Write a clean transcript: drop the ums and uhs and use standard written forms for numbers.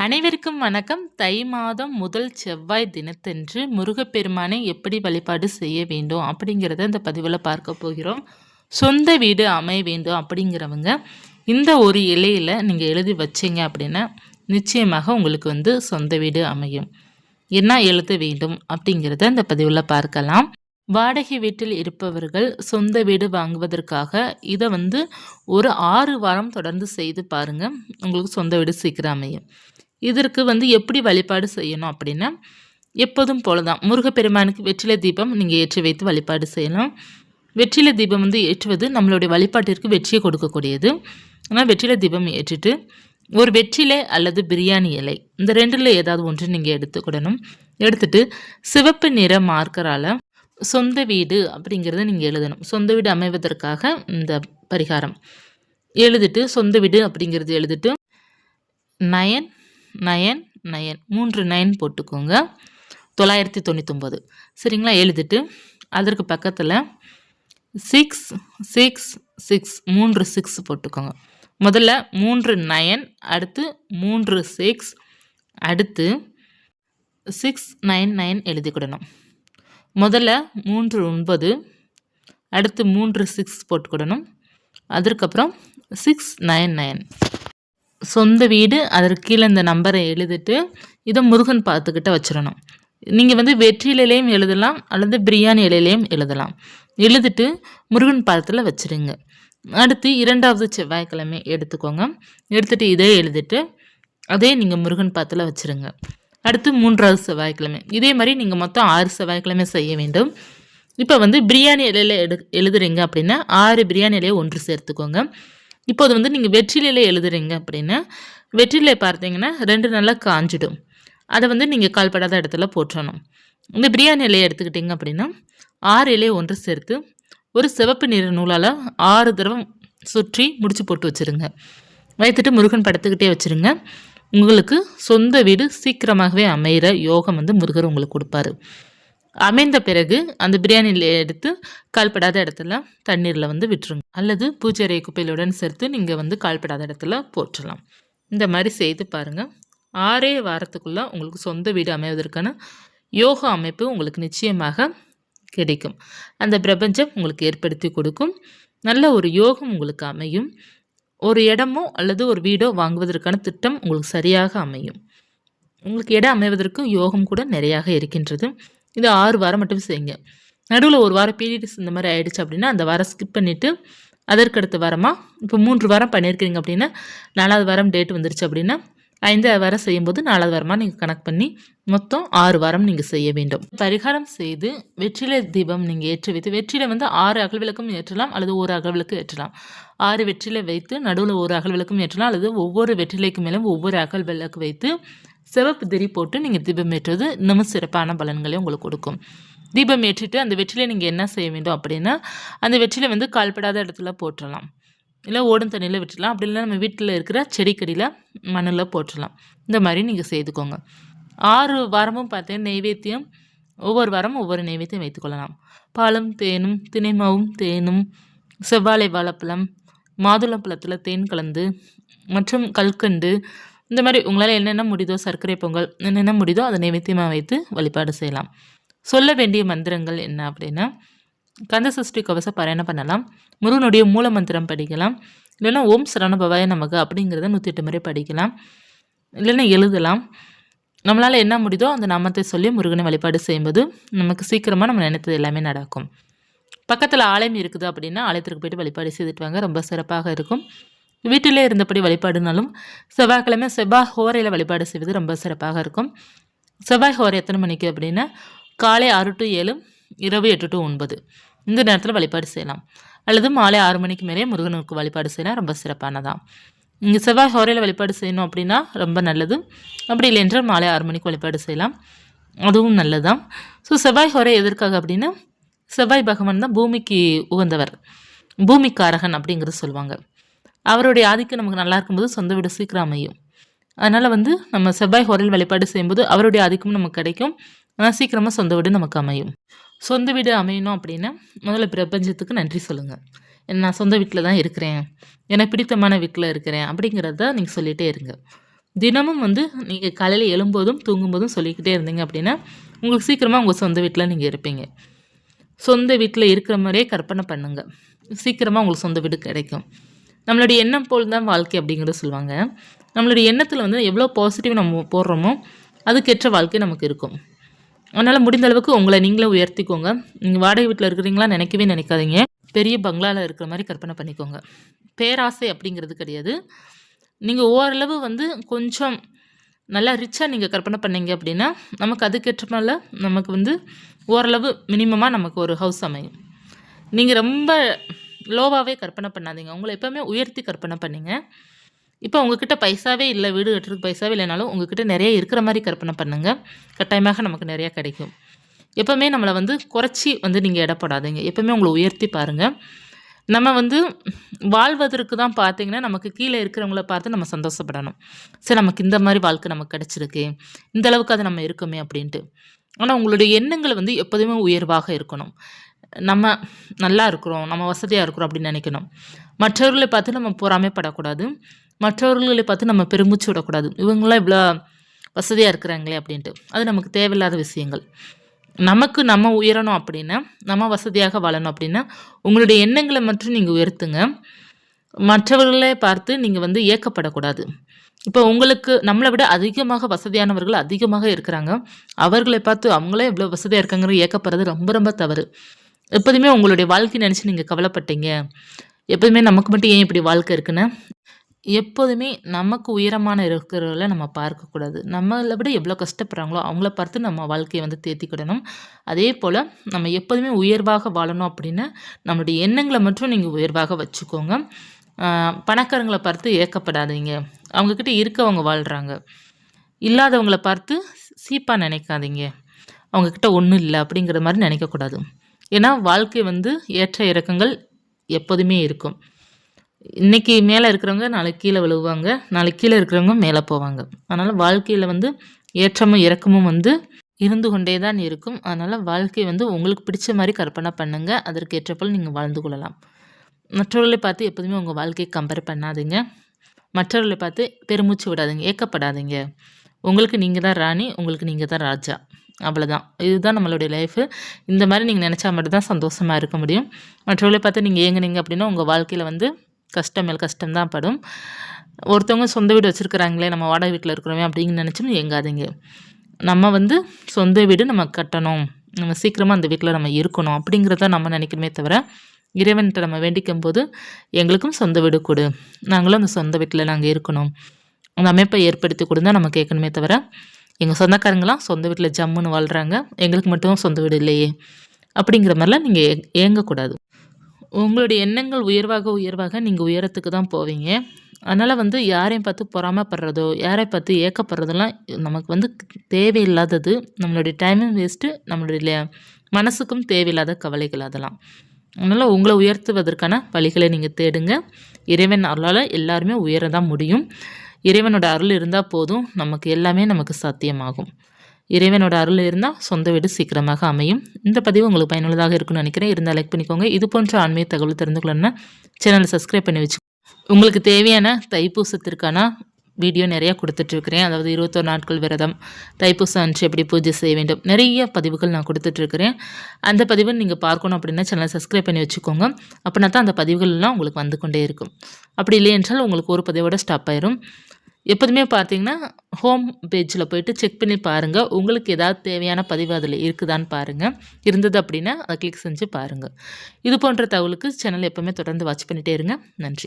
அனைவருக்கும் வணக்கம். தை மாதம் முதல் செவ்வாய் தினத்தன்று முருகப்பெருமானை எப்படி வழிபாடு செய்ய வேண்டும் அப்படிங்கிறத இந்த பதிவில் பார்க்க போகிறோம். சொந்த வீடு அமைய வேண்டும் அப்படிங்கிறவங்க இந்த ஒரு இலையில் நீங்கள் எழுதி வச்சிங்க அப்படின்னா நிச்சயமாக உங்களுக்கு சொந்த வீடு அமையும். என்ன எழுத வேண்டும் அப்படிங்கிறத இந்த பதிவில் பார்க்கலாம். வாடகை வீட்டில் இருப்பவர்கள் சொந்த வீடு வாங்குவதற்காக இதை ஒரு 6 வாரம் தொடர்ந்து செய்து பாருங்கள். உங்களுக்கு சொந்த வீடு சீக்கிரம் அமையும். இதற்கு எப்படி வழிபாடு செய்யணும் அப்படின்னா, எப்போதும் போல தான் முருகப்பெருமானுக்கு வெற்றிலை தீபம் நீங்கள் ஏற்றி வைத்து வழிபாடு செய்யலாம். வெற்றிலை தீபம் ஏற்றுவது நம்மளுடைய வழிபாட்டிற்கு வெற்றியை கொடுக்கக்கூடியது. ஆனால் வெற்றிலை தீபம் ஏற்றிட்டு ஒரு வெற்றிலை அல்லது பிரியாணி இலை இந்த ரெண்டில் ஏதாவது ஒன்று நீங்கள் எடுத்துக்கிடணும். எடுத்துட்டு சிவப்பு நிற மார்க்கரால் சொந்த வீடு அப்படிங்கிறத நீங்கள் எழுதணும். சொந்த வீடு அமைவதற்காக இந்த பரிகாரம் எழுதிட்டு சொந்த வீடு அப்படிங்கிறது எழுதிட்டு 9 9 9 3 9 போட்டுக்கோங்க. 999 சரிங்களா. எழுதிட்டு அதற்கு பக்கத்தில் 6 6 6 3 6 போட்டுக்கோங்க. முதல்ல 3 9 அடுத்து 3 6 அடுத்து 6 9 9 எழுதிக்கிடணும். முதல்ல 3 9 அடுத்து 3 6 போட்டுக்கிடணும். அதற்கப்புறம் 6 9 9 சொந்த வீடு அதற்கு கீழே இந்த நம்பரை எழுதிட்டு இதை முருகன் பார்த்துக்கிட்ட வச்சிடணும். நீங்கள் வெற்றிலையிலையும் எழுதலாம் அல்லது பிரியாணி இலையிலையும் எழுதலாம். எழுதிட்டு முருகன் பாதத்தில் வச்சுருங்க. அடுத்து 2வது செவ்வாய்க்கிழமை எடுத்துக்கோங்க. எடுத்துகிட்டு இதே எழுதிட்டு அதே நீங்கள் முருகன் பாதத்தில் வச்சுருங்க. அடுத்து 3வது செவ்வாய்க்கிழமை இதே மாதிரி நீங்கள் மொத்தம் 6 செவ்வாய்க்கிழமை செய்ய வேண்டும். இப்போ பிரியாணி இலையில் எழுதுறீங்க அப்படின்னா 6 பிரியாணி இலையை ஒன்று சேர்த்துக்கோங்க. இப்போது நீங்கள் வெற்றிலையில் எழுதுறீங்க அப்படின்னா வெற்றிலை பார்த்தீங்கன்னா 2 நல்லா காஞ்சிடும். அதை நீங்கள் கால்படாத இடத்துல போற்றணும். இந்த பிரியாணி இலையை எடுத்துக்கிட்டிங்க அப்படின்னா 6 இலையை ஒன்று சேர்த்து ஒரு சிவப்பு நிற நூலால் 6 தடவை சுற்றி முடிச்சு போட்டு வச்சுருங்க. வைத்துட்டு முருகன் படுத்துக்கிட்டே வச்சுருங்க. உங்களுக்கு சொந்த வீடு சீக்கிரமாகவே அமைகிற யோகம் முருகர் உங்களுக்கு கொடுப்பாரு. அமைந்த பிறகு அந்த பிரியாணியில் எடுத்து கால்படாத இடத்துல தண்ணீரில் விட்டுருங்க. அல்லது பூஜை அறை குப்பையிலுடன் சேர்த்து நீங்கள் கால்படாத இடத்துல போற்றலாம். இந்த மாதிரி செய்து பாருங்கள். 6 வாரத்துக்குள்ளே உங்களுக்கு சொந்த வீடு அமைவதற்கான யோகா அமைப்பு உங்களுக்கு நிச்சயமாக கிடைக்கும். அந்த பிரபஞ்சம் உங்களுக்கு ஏற்படுத்தி கொடுக்கும். நல்ல ஒரு யோகம் உங்களுக்கு அமையும். ஒரு இடமோ அல்லது ஒரு வீடோ வாங்குவதற்கான திட்டம் உங்களுக்கு சரியாக அமையும். உங்களுக்கு இடம் அமைவதற்கும் யோகம் கூட நிறையாக இருக்கின்றது. இது 6 வாரம் மட்டும் செய்யுங்க. நடுவில் ஒரு வாரம் பீரியட்ஸ் இந்த மாதிரி ஆகிடுச்சு அப்படின்னா அந்த வாரம் ஸ்கிப் பண்ணிவிட்டு அதற்கடுத்த வாரமாக இப்போ 3 வாரம் பண்ணியிருக்கிறீங்க அப்படின்னா 4வது வாரம் டேட் வந்துருச்சு அப்படின்னா 5வது வாரம் செய்யும்போது 4வது வாரமாக நீங்கள் கணக்கு பண்ணி மொத்தம் 6 வாரம் நீங்கள் செய்ய வேண்டும். பரிகாரம் செய்து வெற்றிலை தீபம் நீங்கள் ஏற்றி வைத்து வெற்றிலை 6 அகல் விளக்கும் ஏற்றலாம் அல்லது ஒரு அகல் விளக்கு ஏற்றலாம். 6 வெற்றிலை வைத்து நடுவில் ஒரு அகல் விளக்கும் ஏற்றலாம் அல்லது ஒவ்வொரு வெற்றிலைக்கு மேலும் ஒவ்வொரு அகல் விளக்கு வைத்து சிவப்பு திரி போட்டு நீங்கள் தீபம் ஏற்றுவது இன்னமும் சிறப்பான பலன்களை உங்களுக்கு கொடுக்கும். தீபம் ஏற்றிட்டு அந்த வெற்றிலை நீங்கள் என்ன செய்ய வேண்டும் அப்படின்னா அந்த வெற்றிலை கால்படாத இடத்துல போற்றலாம். இல்லை ஓடும் தண்ணியில் விட்டுடலாம். அப்படி இல்லை நம்ம வீட்டில் இருக்கிற செடிக்கடியில் மண்ணில் போற்றலாம். இந்த மாதிரி நீங்கள் செய்துக்கோங்க. 6 வாரமும் பார்த்தீங்கன்னா நெய்வேத்தியம் ஒவ்வொரு வாரமும் ஒவ்வொரு நெய்வேத்தியம் வைத்துக்கொள்ளலாம். பாலும் தேனும் தினைமாவும் தேனும் செவ்வாழை வாழைப்பழம் மாதுளம்பழத்தில் தேன் கலந்து மற்றும் கல்கண்டு இந்த மாதிரி உங்களால் என்னென்ன முடியுதோ சர்க்கரை பொங்கல் என்னென்ன முடியுதோ அதை நைவேத்தியமாக வைத்து வழிபாடு செய்யலாம். சொல்ல வேண்டிய மந்திரங்கள் என்ன அப்படின்னா கந்த சஷ்டி கவச பாராயணம் பண்ணலாம். முருகனுடைய மூல மந்திரம் படிக்கலாம். இல்லைன்னா ஓம் சரவணபவாய நமக்கு அப்படிங்கிறத 108 முறை படிக்கலாம். இல்லைன்னா எழுதலாம். நம்மளால் என்ன முடியுதோ அந்த நாமத்தை சொல்லி முருகனை வழிபாடு செய்யும்போது நமக்கு சீக்கிரமாக நம்ம நினைத்தது எல்லாமே நடக்கும். பக்கத்தில் ஆலயம் இருக்குது அப்படின்னா ஆலயத்திற்கு போய்ட்டு வழிபாடு செய்துட்டு வாங்க. ரொம்ப சிறப்பாக இருக்கும். வீட்டிலே இருந்தபடி வழிபாடுனாலும் செவ்வாய்க்கிழமை செவ்வாய் ஹோரையில் வழிபாடு செய்வது ரொம்ப சிறப்பாக இருக்கும். செவ்வாய் ஹோரை எத்தனை மணிக்கு அப்படின்னா காலை 6 to 7 இரவு 8 to 9 இந்த நேரத்தில் வழிபாடு செய்யலாம். அல்லது மாலை 6 மணிக்கு மேலே முருகனுக்கு வழிபாடு செய்யலாம். ரொம்ப சிறப்பானதான். இங்கே செவ்வாய் ஹோரையில் வழிபாடு செய்யணும் அப்படின்னா ரொம்ப நல்லது. அப்படி இல்லை என்றால் மாலை 6 மணிக்கு வழிபாடு செய்யலாம். அதுவும் நல்லதுதான். ஸோ செவ்வாய் ஹோரை எதற்காக அப்படின்னா செவ்வாய் பகவான் தான் பூமிக்கு உகந்தவர், பூமிக்காரகன் அப்படிங்கிறது சொல்லுவாங்க. அவருடைய ஆதிக்கம் நமக்கு நல்லா இருக்கும்போது சொந்த வீடு சீக்கிரம் அமையும். அதனால் நம்ம செவ்வாய் ஹோரையில் வழிபாடு செய்யும்போது அவருடைய ஆதிக்கம் நமக்கு கிடைக்கும். ஆனால் சீக்கிரமாக சொந்த வீடு நமக்கு அமையும். சொந்த வீடு அமையணும் அப்படின்னா முதல்ல பிரபஞ்சத்துக்கு நன்றி சொல்லுங்கள். நான் சொந்த வீட்டில் தான் இருக்கிறேன், எனக்கு பிடித்தமான வீட்டில் இருக்கிறேன் அப்படிங்கிறத நீங்கள் சொல்லிகிட்டே இருங்க. தினமும் வந்து நீங்கள் காலையில் எழும்போதும் தூங்கும்போதும் சொல்லிக்கிட்டே இருந்தீங்க அப்படின்னா உங்களுக்கு சீக்கிரமாக உங்கள் சொந்த வீட்டில் நீங்கள் இருப்பீங்க. சொந்த வீட்டில் இருக்கிற மாதிரியே கற்பனை பண்ணுங்க. சீக்கிரமாக உங்களுக்கு சொந்த வீடு கிடைக்கும். நம்மளுடைய எண்ணம் போல் தான் வாழ்க்கை அப்படிங்கிறத சொல்லுவாங்க. நம்மளுடைய எண்ணத்தில் வந்து எவ்வளோ பாசிட்டிவ் நம்ம போடுறோமோ அதுக்கேற்ற வாழ்க்கை நமக்கு இருக்கும். அதனால் முடிந்த அளவுக்கு உங்களை நீங்களே உயர்த்திக்கோங்க. நீங்கள் வாடகை வீட்டில் இருக்கிறீங்களா நினைக்கவே நினைக்காதீங்க. பெரிய பங்களாவில் இருக்கிற மாதிரி கற்பனை பண்ணிக்கோங்க. பேராசை அப்படிங்கிறது கிடையாது. நீங்கள் ஓரளவு வந்து கொஞ்சம் நல்லா ரிச்சாக நீங்கள் கற்பனை பண்ணீங்க அப்படின்னா நமக்கு அதுக்கேற்ற மேலே நமக்கு வந்து ஓரளவு மினிமமாக நமக்கு ஒரு ஹவுஸ் அமையும். நீங்கள் ரொம்ப லோவாகவே கற்பனை பண்ணாதீங்க. உங்களை எப்போவுமே உயர்த்தி கற்பனை பண்ணிங்க. இப்போ உங்ககிட்ட பைசாவே இல்லை, வீடு கட்டுறதுக்கு பைசாவே இல்லைனாலும் உங்ககிட்ட நிறைய இருக்கிற மாதிரி கற்பனை பண்ணுங்கள். கட்டாயமாக நமக்கு நிறையா கிடைக்கும். எப்போவுமே நம்மளை வந்து குறைச்சி வந்து நீங்கள் எடப்படாதீங்க. எப்போவுமே உங்களை உயர்த்தி பாருங்கள். நம்ம வந்து வாழ்வதற்கு தான் பார்த்தீங்கன்னா நமக்கு கீழே இருக்கிறவங்கள பார்த்து நம்ம சந்தோஷப்படணும். சரி, நமக்கு இந்த மாதிரி வாழ்க்கை நமக்கு கிடச்சிருக்கு, இந்த அளவுக்கு அது நம்ம இருக்குமே அப்படின்ட்டு. ஆனால் உங்களுடைய எண்ணங்கள் வந்து எப்போதுமே உயர்வாக இருக்கணும். நம்ம நல்லா இருக்கிறோம், நம்ம வசதியாக இருக்கிறோம் அப்படின்னு நினைக்கணும். மற்றவர்களை பார்த்து நம்ம பொறாமைப்படக்கூடாது. மற்றவர்களை பார்த்து நம்ம பெருமூச்சு விடக்கூடாது. இவங்களாம் இவ்வளோ வசதியாக இருக்கிறாங்களே அப்படின்ட்டு. அது நமக்கு தேவையில்லாத விஷயங்கள். நமக்கு நம்ம உயரணும் அப்படின்னா, நம்ம வசதியாக வாழணும் அப்படின்னா உங்களுடைய எண்ணங்களை மட்டும் நீங்கள் உயர்த்துங்க. மற்றவர்களை பார்த்து நீங்கள் வந்து ஏக்கப்படக்கூடாது. இப்போ உங்களுக்கு நம்மளை விட அதிகமாக வசதியானவர்கள் அதிகமாக இருக்கிறாங்க. அவர்களை பார்த்து அவங்களே இவ்வளோ வசதியாக இருக்காங்கிற ஏக்கப்படுறது ரொம்ப ரொம்ப தவறு. எப்போதுமே உங்களுடைய வாழ்க்கை நினச்சி நீங்கள் கவலைப்பட்டீங்க. எப்போதுமே நமக்கு மட்டும் ஏன் இப்படி வாழ்க்கை இருக்குன்னு எப்போதுமே நமக்கு உயரமான இருக்கிறவங்கள நம்ம பார்க்கக்கூடாது. நம்மளை விட எவ்வளோ கஷ்டப்படுறாங்களோ அவங்கள பார்த்து நம்ம வாழ்க்கையை வந்து தேத்திக்கிடணும். அதே போல் நம்ம எப்போதுமே உயர்வாக வாழணும் அப்படின்னா நம்மளுடைய எண்ணங்களை மட்டும் நீங்கள் உயர்வாக வச்சுக்கோங்க. பணக்காரங்களை பார்த்து ஏக்கப்படாதீங்க. அவங்கக்கிட்ட இருக்கவங்க வாழ்கிறாங்க. இல்லாதவங்கள பார்த்து சீப்பாக நினைக்காதீங்க. அவங்கக்கிட்ட ஒன்றும் இல்லை அப்படிங்கிற மாதிரி நினைக்கக்கூடாது. ஏன்னா வாழ்க்கை வந்து ஏற்ற இறக்கங்கள் எப்போதுமே இருக்கும். இன்றைக்கி மேலே இருக்கிறவங்க நாளைக்கு கீழே விழுவாங்க, நாளைக்கு கீழே இருக்கிறவங்க மேலே போவாங்க. அதனால் வாழ்க்கையில் வந்து ஏற்றமும் இறக்கமும் வந்து இருந்து கொண்டே தான் இருக்கும். அதனால் வாழ்க்கை வந்து உங்களுக்கு பிடிச்ச மாதிரி கற்பனை பண்ணுங்கள். அதற்கு ஏற்றப்போல் நீங்கள் வாழ்ந்து கொள்ளலாம். மற்றவர்களை பார்த்து எப்போதுமே உங்கள் வாழ்க்கையை கம்பேர் பண்ணாதீங்க. மற்றவர்களை பார்த்து பெருமூச்சு விடாதீங்க, ஏக்கப்படாதீங்க. உங்களுக்கு நீங்கள் தான் ராணி, உங்களுக்கு நீங்கள் தான் ராஜா. அவ்வளோதான். இதுதான் நம்மளுடைய லைஃபு. இந்த மாதிரி நீங்கள் நினச்சா மட்டும்தான் சந்தோஷமாக இருக்க முடியும். மற்றவர்களை பார்த்து நீங்கள் ஏங்குனீங்க அப்படின்னா உங்கள் வாழ்க்கையில் வந்து கஷ்டம் மேல் கஷ்டம் தான் படும். ஒருத்தவங்க சொந்த வீடு வச்சுருக்குறாங்களே, நம்ம வாடகை வீட்டில் இருக்கிறோமே அப்படின்னு நினச்சும் ஏங்காதீங்க. நம்ம வந்து சொந்த வீடு நம்ம கட்டணும், நம்ம சீக்கிரமாக அந்த வீட்டில் நம்ம இருக்கணும் அப்படிங்கிறத நம்ம நினைக்கணுமே தவிர இறைவன்கிட்ட நம்ம வேண்டிக்கும் போது எங்களுக்கும் சொந்த வீடு கொடு, நாங்களும் அந்த சொந்த வீட்டில் நாங்கள் இருக்கணும், அந்த அமைப்பை ஏற்படுத்தி கொடுந்தா நம்ம கேட்கணுமே தவிர எங்கள் சொந்தக்காரங்களாம் சொந்த வீட்டில் ஜம்முன்னு வாழ்கிறாங்க, எங்களுக்கு மட்டும் சொந்த வீடு இல்லையே அப்படிங்கிற மாதிரிலாம் நீங்கள் ஏங்கக்கூடாது. உங்களுடைய எண்ணங்கள் உயர்வாக உயர்வாக நீங்கள் உயரத்துக்கு தான் போவீங்க. அதனால் வந்து யாரையும் பார்த்து பொறாமைப்படுறதோ யாரை பார்த்து ஏக்கப்படுறதெல்லாம் நமக்கு வந்து தேவையில்லாதது. நம்மளுடைய டைமும் வேஸ்ட்டு, நம்மளுடைய மனசுக்கும் தேவையில்லாத கவலைகள் அதெல்லாம். அதனால் உங்களை உயர்த்துவதற்கான வழிகளை நீங்கள் தேடுங்க. இறைவன் அருளால் எல்லாருமே உயர தான் முடியும். இறைவனோட அருள் இருந்தால் போதும், நமக்கு எல்லாமே நமக்கு சாத்தியமாகும். இறைவனோட அருள் இருந்தால் சொந்த வீடு சீக்கிரமாக அமையும். இந்த பதிவு உங்களுக்கு பயனுள்ளதாக இருக்கும்னு நினைக்கிறேன். இருந்தால் லைக் பண்ணிக்கோங்க. இது போன்ற ஆன்மீக தகவல் தெரிந்து கொள்ளணும்னா சேனலை சப்ஸ்கிரைப் பண்ணி வச்சு உங்களுக்கு தேவையான தைப்பூசத்திற்கான வீடியோ நிறையா கொடுத்துட்ருக்கிறேன். அதாவது 21 நாட்கள் விரதம், தைப்பூசம் அன்று எப்படி பூஜை செய்ய வேண்டும், நிறைய பதிவுகள் நான் கொடுத்துட்ருக்கிறேன். அந்த பதிவை நீங்கள் பார்க்கணும் அப்படின்னா சேனலை சப்ஸ்கிரைப் பண்ணி வச்சுக்கோங்க. அப்படின்னா தான் அந்த பதிவுகள்லாம் உங்களுக்கு வந்து கொண்டே இருக்கும். அப்படி இல்லை என்றால் உங்களுக்கு ஒரு பதிவோட ஸ்டாப் ஆயிரும். எப்போதுமே பார்த்தீங்கன்னா ஹோம் பேஜில் போய்ட்டு செக் பண்ணி பாருங்கள். உங்களுக்கு ஏதாவது தேவையான பதிவு அதில் இருக்குதான்னு பாருங்கள். இருந்தது அப்படின்னா அதை கிளிக் செஞ்சு பாருங்கள். இது போன்ற தகவலுக்கு சேனல் எப்போவுமே தொடர்ந்து வாட்ச் பண்ணிகிட்டே இருங்க. நன்றி.